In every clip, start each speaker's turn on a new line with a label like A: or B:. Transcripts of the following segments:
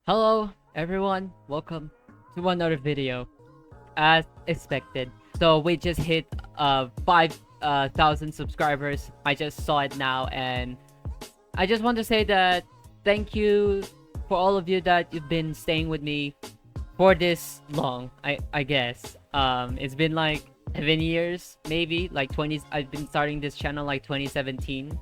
A: Hello everyone, welcome to another video. As expected, so we just hit 5,000 subscribers. I just saw it now, and I just want to say that thank you for all of you that you've been staying with me for this long. I guess it's been like 7 years, maybe like 20. I've been starting this channel like 2017.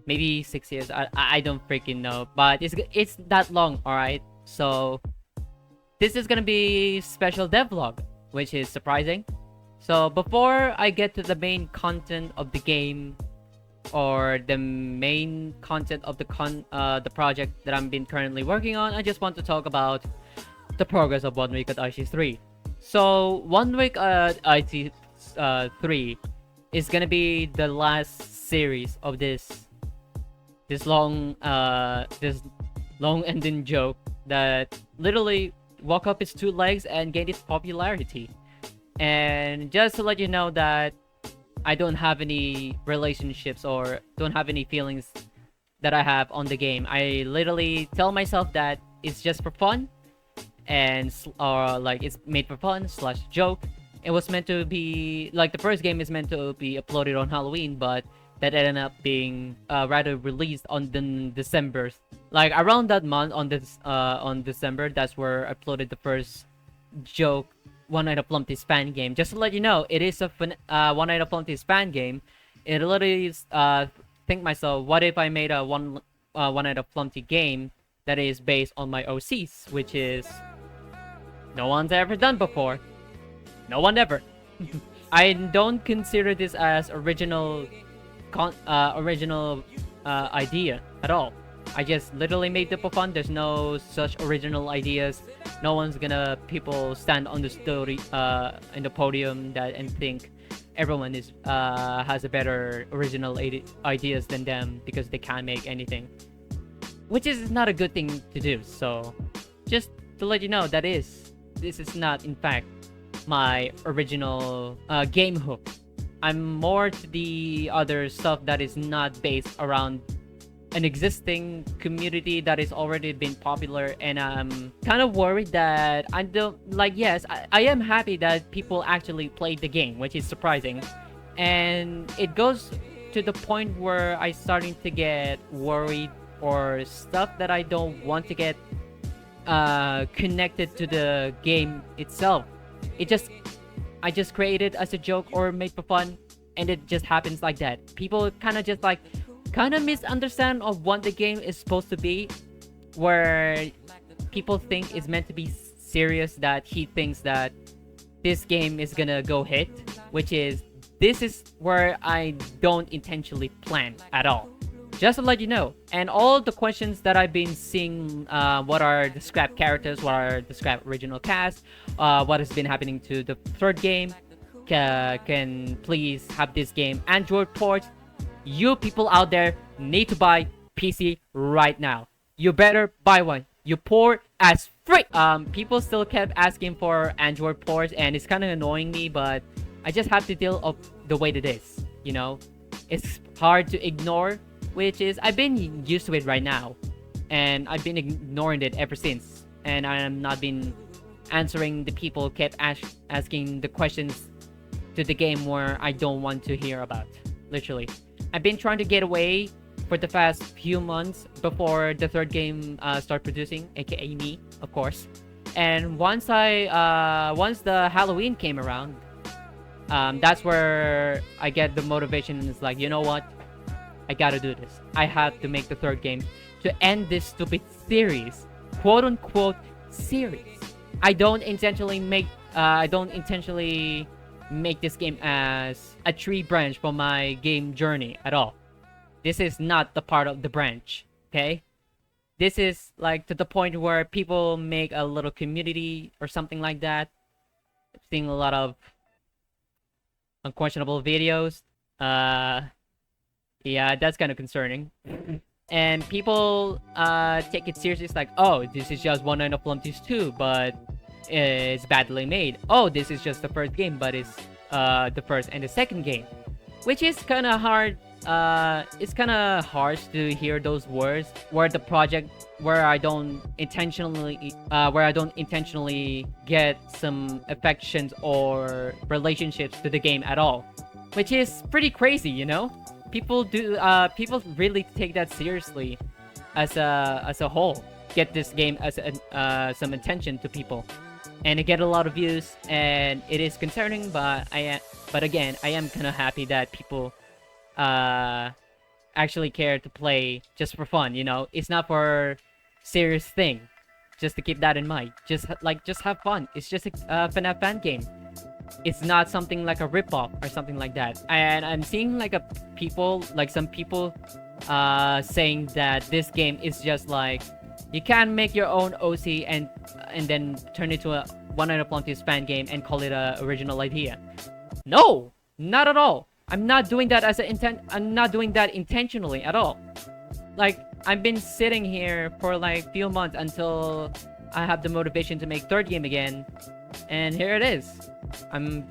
A: Maybe 6 years. I don't freaking know, but it's that long. All right, so this is gonna be special devlog, which is surprising. So before I get to the main content of the game, or the main content of the project that I've been currently working on, I just want to talk about the progress of 1 week at Icie 3. So 1 week at Icie 3 is gonna be the last series of this long ending joke that literally walk up its 2 legs and gained its popularity. And just to let you know that I don't have any relationships or don't have any feelings that I have on the game. I literally tell myself that it's just for fun, and like it's made for fun slash joke. It was meant to be like the first game is meant to be uploaded on Halloween, but that ended up being rather released on December, like around that month on December. That's where I uploaded the first joke One Night of Flumpty's fan game. Just to let you know, it is a One Night of Flumpty's fan game. It literally is, think myself, what if I made a One Night of Flumpty game that is based on my OCs, which is no one's ever done before. No one ever. I don't consider this as original idea at all. I just literally made it for fun. There's no such original ideas. No one's gonna people stand on the story in the podium and think everyone is has a better original ideas than them because they can't make anything, which is not a good thing to do. So just to let you know, this is not in fact my original game hook. I'm more to the other stuff that is not based around an existing community that is already been popular, and I'm kind of worried that I don't like. Yes, I am happy that people actually played the game, which is surprising, and it goes to the point where I starting to get worried or stuff that I don't want to get connected to the game itself. I just created as a joke or made for fun, and it just happens like that. People kind of just like misunderstand of what the game is supposed to be, where people think it's meant to be serious, that he thinks that this game is gonna go hit, which is this is where I don't intentionally plan at all. Just to let you know. And all the questions that I've been seeing, what are the scrap characters, what are the scrap original cast, what has been happening to the third game, can please have this game Android port. You people out there need to buy PC right now. You better buy one. You poor as freak. People still kept asking for Android ports, and it's kind of annoying me, but I just have to deal with the way it is. You know, it's hard to ignore. Which is, I've been used to it right now, and I've been ignoring it ever since, and I am not been answering the people kept asking the questions to the game where I don't want to hear about. Literally, I've been trying to get away for the past few months before the third game start producing, aka me, of course. And once the Halloween came around, that's where I get the motivation, and it's like, you know what? I gotta do this. I have to make the third game to end this stupid series, quote unquote series. I don't intentionally make this game as a tree branch for my game journey at all. This is not the part of the branch, okay? This is like to the point where people make a little community or something like that. I've seen a lot of unquestionable videos. Yeah, that's kind of concerning. And people take it seriously. It's like, oh, this is just One Night of Flumpty's 2, but it's badly made. Oh, this is just the first game, but it's the first and the second game. Which is kind of hard it's kind of harsh to hear those words where the project where I don't intentionally get some affections or relationships to the game at all, which is pretty crazy, you know. People really take that seriously as a whole. Get this game as some attention to people, and it get a lot of views, and it is concerning. But again, I am kind of happy that people actually care to play just for fun. You know, it's not for serious thing. Just to keep that in mind. Just have fun. It's just a FNAF fan game. It's not something like a ripoff or something like that. And I'm seeing some people saying that this game is just like you can make your own OC and then turn it to a One Night of Plunty's fan game and call it a original idea. No, not at all. I'm not doing that I'm not doing that intentionally at all. Like, I've been sitting here for like few months until I have the motivation to make third game again, and here it is. I'm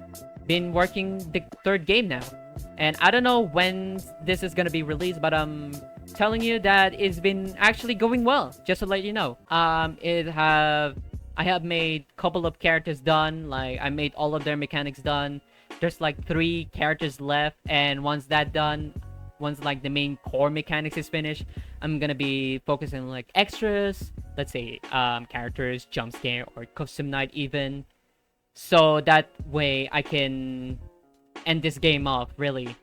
A: been working the third game now, and I don't know when this is gonna be released, but I'm telling you that it's been actually going well. Just to let you know, I have made couple of characters done. Like, I made all of their mechanics done. There's like 3 characters left, and once like the main core mechanics is finished, I'm gonna be focusing on like extras, let's say characters, jump scare, or custom night even, so that way I can end this game off really.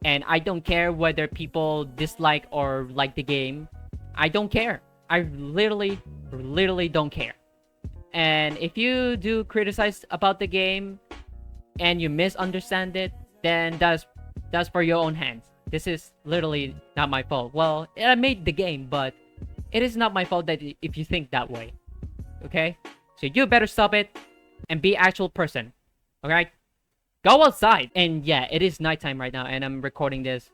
A: And I don't care whether people dislike or like the game. I don't care. I literally don't care. And if you do criticize about the game and you misunderstand it, then that's for your own hands. This is literally not my fault. Well, I made the game, but it is not my fault that if you think that way. Okay? So you better stop it and be actual person. Alright? Go outside! And yeah, it is nighttime right now, and I'm recording this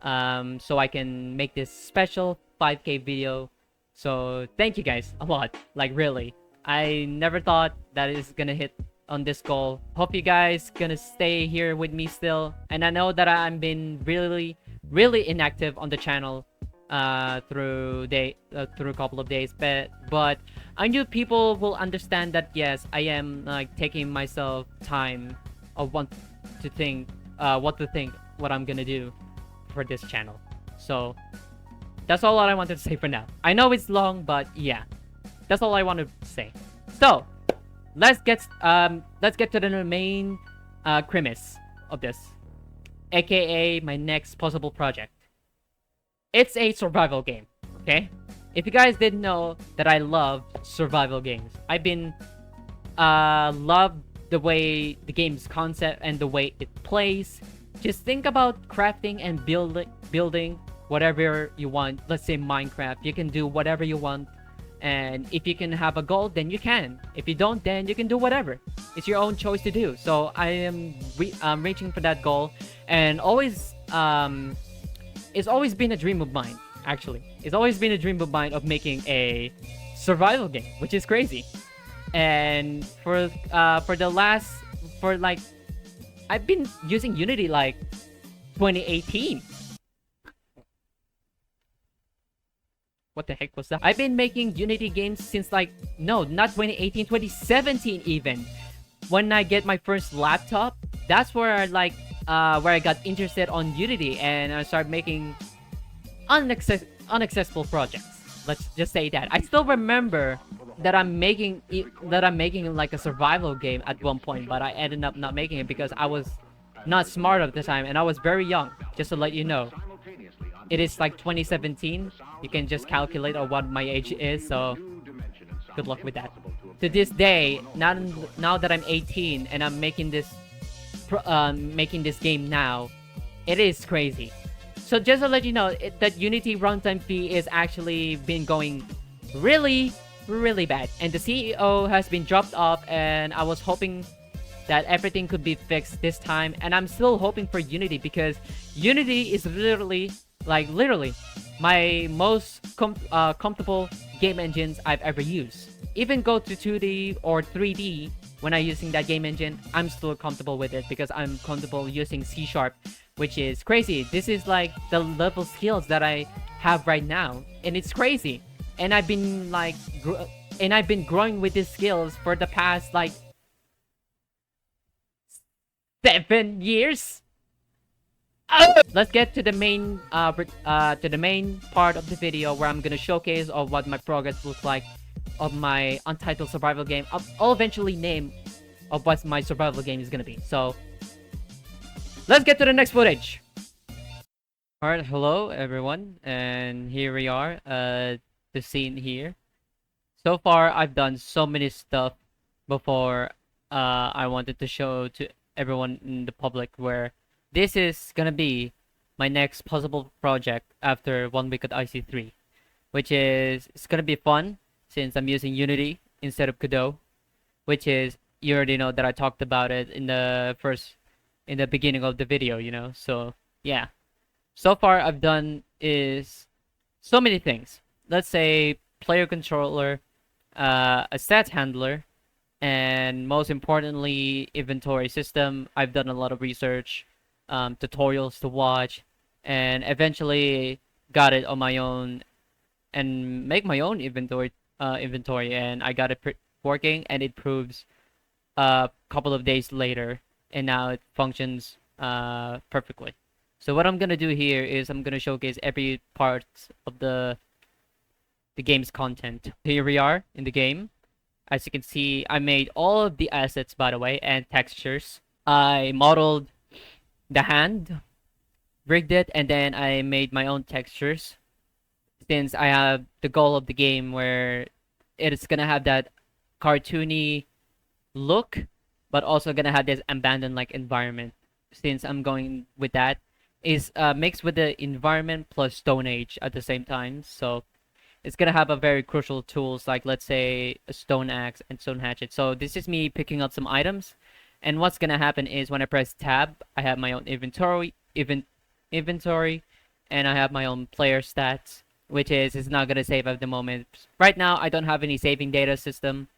A: so I can make this special 5K video. So thank you guys a lot. Like, really. I never thought that it's gonna hit on this goal. Hope you guys gonna stay here with me still. And I know that I've been really inactive on the channel through a couple of days, but I knew people will understand that yes, I am like taking myself time of what to think what I'm gonna do for this channel. So that's all I wanted to say for now. I know it's long, but yeah, that's all I wanted to say. So let's get to the main premise of this, aka my next possible project. It's a survival game, okay? If you guys didn't know that I love survival games, I've been love the way the game's concept and the way it plays. Just think about crafting and building whatever you want. Let's say Minecraft, you can do whatever you want. And if you can have a goal, then you can. If you don't, then you can do whatever. It's your own choice to do. So I am reaching for that goal, and it's always been a dream of mine. Actually, it's always been a dream of mine of making a survival game, which is crazy. And I've been using Unity like 2018. What the heck was that? I've been making Unity games since not 2018, 2017 even. When I get my first laptop, that's where I got interested on Unity, and I started making unaccessible projects. Let's just say that. I still remember that I'm making like a survival game at one point, but I ended up not making it because I was not smart at the time and I was very young. Just to let you know. It is like 2017. You can just calculate on what my age is, so good luck with that. To this day, now that I'm 18 and I'm making this game now, it is crazy. So just to let you know, that Unity runtime fee is actually been going really bad, and the CEO has been dropped off, and I was hoping that everything could be fixed this time, and I'm still hoping for Unity because Unity is literally my most comfortable game engines I've ever used. Even go to 2D or 3D, when I'm using that game engine, I'm still comfortable with it because I'm comfortable using C Sharp, which is crazy. This is like the level skills that I have right now, and it's crazy. And I've been like, I've been growing with these skills for the past like 7 years. Let's get to the main part of the video where I'm gonna showcase of what my progress looks like of my untitled survival game. I'll eventually name of what my survival game is gonna be. So let's get to the next footage. All right, hello everyone, and here we are. The scene here. So far, I've done so many stuff before. I wanted to show to everyone in the public where this is gonna be my next possible project after 1 week at IC3, which is it's gonna be fun since I'm using Unity instead of Godot, which is you already know that I talked about it in the beginning of the video, you know. So yeah, so far I've done is so many things. Let's say player controller, a stats handler, and most importantly inventory system. I've done a lot of research, tutorials to watch, and eventually got it on my own and make my own inventory, and I got it working, and it proves a couple of days later, and now it functions perfectly. So what I'm gonna do here is I'm gonna showcase every part of the game's content. Here we are in the game. As you can see, I made all of the assets, by the way, and textures. I modeled the hand, rigged it, and then I made my own textures. Since I have the goal of the game where it's gonna have that cartoony look, but also gonna have this abandoned-like environment. Since I'm going with that, is mixed with the environment plus Stone Age at the same time. So it's gonna have a very crucial tools like, let's say, a stone axe and stone hatchet. So this is me picking up some items, and what's gonna happen is when I press tab, I have my own inventory, and I have my own player stats, which is it's not gonna save at the moment. Right now, I don't have any saving data system,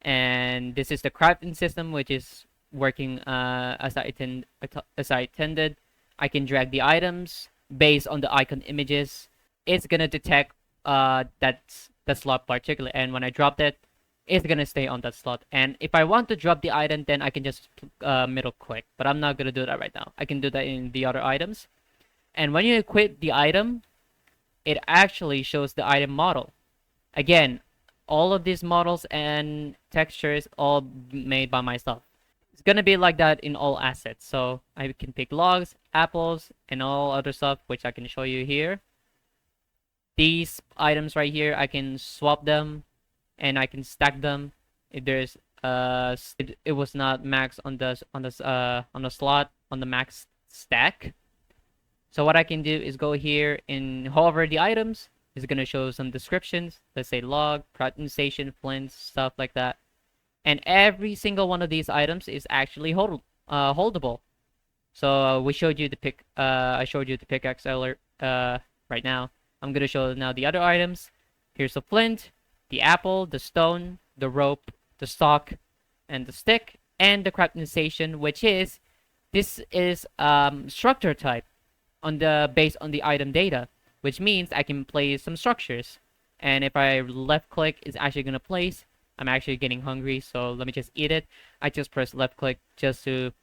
A: and this is the crafting system, which is working as I intended. I can drag the items based on the icon images. It's gonna detect that's the slot particularly, and when I drop it, it's gonna stay on that slot. And if I want to drop the item, then I can just middle click, but I'm not gonna do that right now. I can do that in the other items. And when you equip the item, it actually shows the item model. Again, all of these models and textures all made by myself. It's gonna be like that in all assets. So I can pick logs, apples, and all other stuff, which I can show you here. These items right here, I can swap them, and I can stack them. If there's it was not max on the slot on the max stack. So what I can do is go here and hover the items. It's gonna show some descriptions. Let's say log, crafting station, flints, stuff like that. And every single one of these items is actually holdable. So we showed you the I showed you the pickaxe earlier. Right now, I'm gonna show now the other items. Here's the flint, the apple, the stone, the rope, the stock, and the stick, and the crafting station, which is this is structure type based on the item data, which means I can place some structures. And if I left click, it's actually gonna place. I'm actually getting hungry, so let me just eat it. I just press left click just to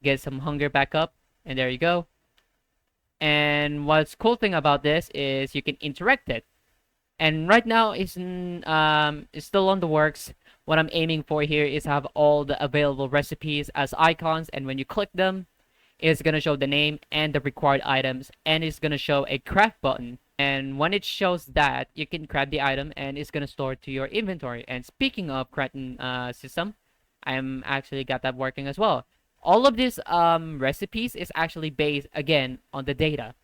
A: get some hunger back up, and there you go. And what's cool thing about this is you can interact it. And right now it's still on the works. What I'm aiming for here is have all the available recipes as icons, and when you click them, it's gonna show the name and the required items, and it's gonna show a craft button. And when it shows that, you can craft the item, and it's gonna store to your inventory. And speaking of crafting system, I'm actually got that working as well. All of these recipes is actually based again on the data,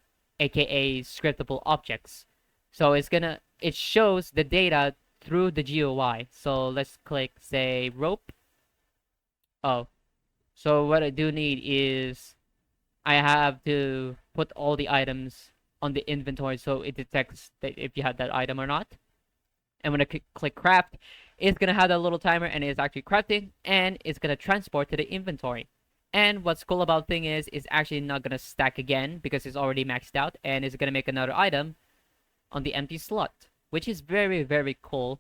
A: aka scriptable objects. So it shows the data through the GUI. So let's click, say, rope. Oh, so what I do need is I have to put all the items on the inventory so it detects that if you have that item or not. And when I click craft, it's gonna have that little timer, and it's actually crafting, and it's gonna transport to the inventory. And what's cool about thing is it's actually not gonna stack again because it's already maxed out, and it's gonna make another item on the empty slot, which is very, very cool.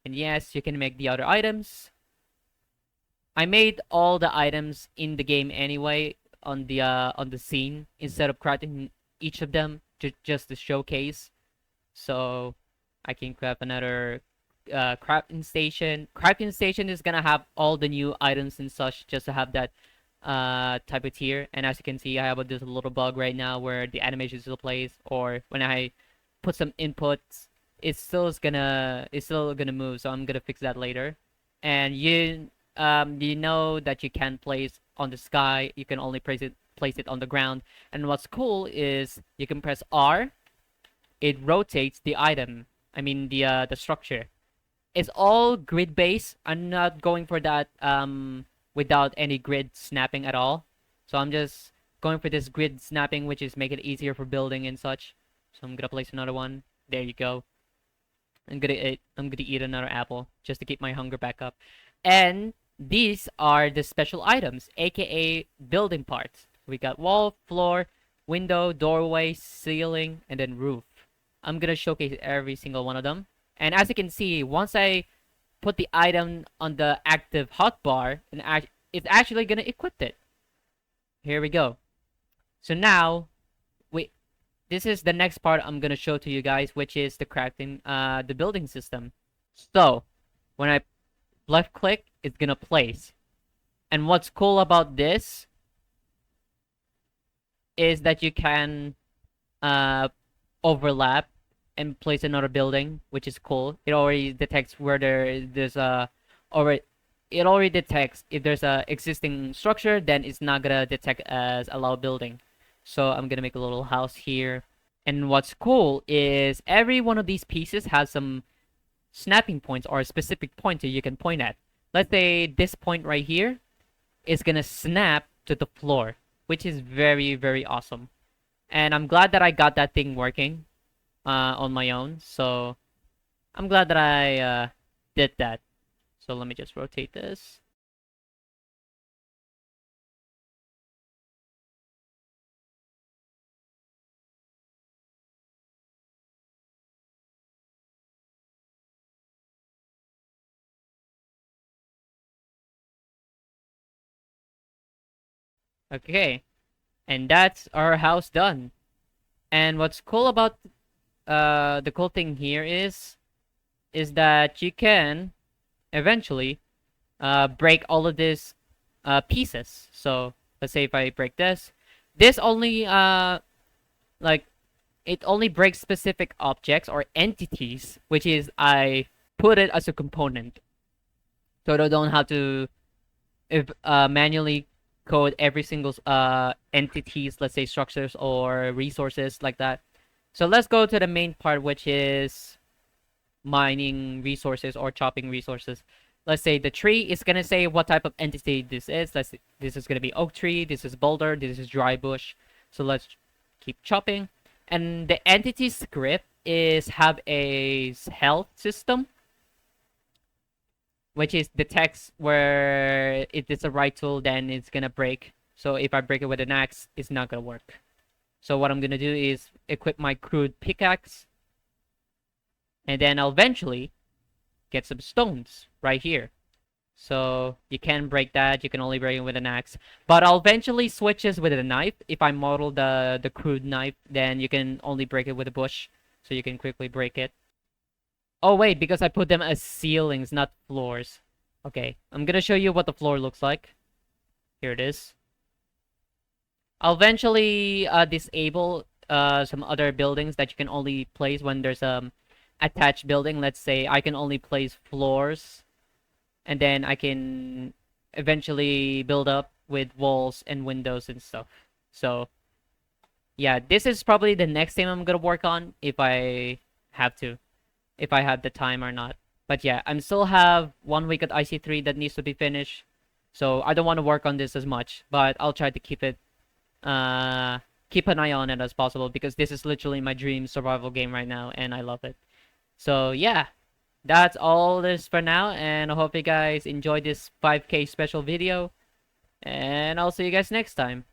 A: And yes, you can make the other items. I made all the items in the game anyway on the scene instead of crafting each of them just to showcase. So I can craft another crafting station. Crafting station is gonna have all the new items and such just to have that type of tier. And as you can see, I have this little bug right now where the animation still plays, or when I put some inputs, it's still gonna move. So I'm gonna fix that later. And you know that you can't place on the sky. You can only place it on the ground. And what's cool is you can press R. It rotates the item. I mean the structure. It's all grid based. I'm not going for that without any grid snapping at all. So I'm just going for this grid snapping, which is make it easier for building and such. So I'm gonna place another one. There you go. I'm gonna eat another apple just to keep my hunger back up. And these are the special items, aka building parts. We got wall, floor, window, doorway, ceiling, and then roof. I'm gonna showcase every single one of them. And as you can see, once I put the item on the active hotbar, it's actually gonna equip it. Here we go. So now, this is the next part I'm gonna show to you guys, which is the crafting, the building system. So, when I left click, it's gonna place. And what's cool about this is that you can overlap and place another building, which is cool. It already detects where there's it already detects if there's a existing structure, then it's not gonna detect as allow building. So I'm gonna make a little house here. And what's cool is every one of these pieces has some snapping points or a specific point that you can point at. Let's say this point right here is gonna snap to the floor, which is very, very awesome. And I'm glad that I got that thing working on my own. So I'm glad that I did that. So let me just rotate this. Okay, and that's our house done. And what's cool about the cool thing here is that you can eventually break all of these pieces. So let's say if I break this only like it only breaks specific objects or entities, which is I put it as a component, so they don't have to manually code every single entities, let's say structures or resources like that. So let's go to the main part, which is mining resources or chopping resources. Let's say the tree is gonna say what type of entity this is. This is gonna be oak tree, this is boulder, this is dry bush. So let's keep chopping. And the entity script is have a health system, which is detects where it is the right tool, then it's gonna break. So if I break it with an axe, it's not gonna work. So what I'm gonna do is equip my crude pickaxe, and then I'll eventually get some stones right here. So you can break that, you can only break it with an axe. But I'll eventually switch this with a knife. If I model the crude knife, then you can only break it with a bush. So you can quickly break it. Oh wait, because I put them as ceilings, not floors. Okay, I'm gonna show you what the floor looks like. Here it is. I'll eventually disable some other buildings that you can only place when there's attached building. Let's say I can only place floors, and then I can eventually build up with walls and windows and stuff. So yeah, this is probably the next thing I'm gonna work on if I have to. If I have the time or not. But yeah, I still have 1 week at IC3 that needs to be finished. So I don't want to work on this as much, but I'll try to keep it keep an eye on it as possible, because this is literally my dream survival game right now and I love it. So yeah, that's all this for now, and I hope you guys enjoyed this 5K special video, and I'll see you guys next time.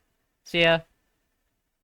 A: See ya.